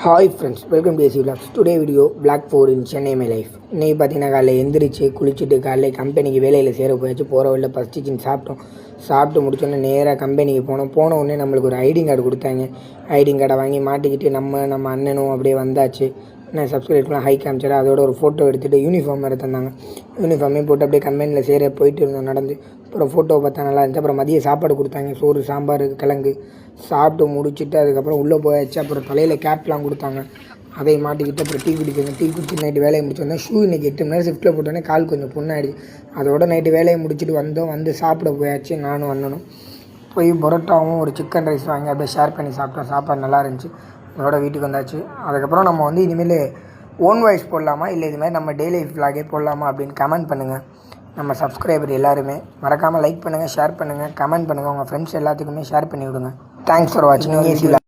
Hi friends, welcome to AC vlogs. Today video vlog 4 in Chennai my life. இன்றைக்கி பார்த்தீங்கன்னா காலையில் எந்திரிச்சு குளிச்சுட்டு காலையில் கம்பெனிக்கு வேலையில் சேர போயாச்சு. போகிற வழியில் பசிச்சின்னு சாப்பிட்டு முடிச்சோன்னே நேராக கம்பெனிக்கு போன உடனே நம்மளுக்கு ஒரு ஐடி கார்டு கொடுத்தாங்க. ஐடி கார்டை வாங்கி மாட்டிக்கிட்டு நம்ம அண்ணனும் அப்படியே வந்தாச்சு. நான் சப்ஸ்கிரைப்லாம் ஹை காமிச்சார். அதோட ஒரு ஃபோட்டோ எடுத்துகிட்டு யூனிஃபார்ம் எடுத்து தந்தாங்க. யூனிஃபார்மே போட்டு அப்படியே கம்பெனியில் சேர போயிட்டு இருந்தோம் நடந்து. அப்புறம் ஃபோட்டோ பார்த்தா நல்லா இருந்துச்சு. அப்புறம் மதிய சாப்பாடு கொடுத்தாங்க, சோறு சாம்பார் கிழங்கு. சாப்பிட்டு முடிச்சுட்டு அதுக்கப்புறம் உள்ளே போயாச்சு. அப்புறம் தலையில் கேப்லாம் கொடுத்தாங்க, அதை மாட்டிக்கிட்டு அப்புறம் டீ குடிச்சு நைட்டு வேலையை முடிச்சோன்னா ஷூ இன்றைக்கி 8 மணி நேரம் ஷிஃப்ட்டில் போட்டோன்னே கால் கொஞ்சம் புண்ணாயிடுச்சு. அதோட நைட்டு வேலையை முடிச்சுட்டு வந்து சாப்பிட போயாச்சு. நானும் அண்ணனும் போய் பரோட்டாவும் ஒரு சிக்கன் ரைஸ் வாங்கி அப்படியே ஷேர் பண்ணி சாப்பிட்டோம். சாப்பாடு நல்லா இருந்துச்சு. அதோட வீட்டுக்கு வந்தாச்சு. அதுக்கப்புறம் நம்ம இனிமேல் ஓன் வாய்ஸ் போடலாமா இல்லை இதுமாதிரி நம்ம டெய்லி விலாகே போடலாமா அப்படின்னு கமெண்ட் பண்ணுங்கள். நம்ம சப்ஸ்கிரைபர் எல்லாருமே மறக்காமல் லைக் பண்ணுங்கள், ஷேர் பண்ணுங்கள், கமெண்ட் பண்ணுங்கள். உங்கள் ஃப்ரெண்ட்ஸ் எல்லாத்துக்குமே ஷேர் பண்ணி விடுங்க. தேங்க்ஸ் ஃபார் வாட்சிங் ஏசி விலாக்.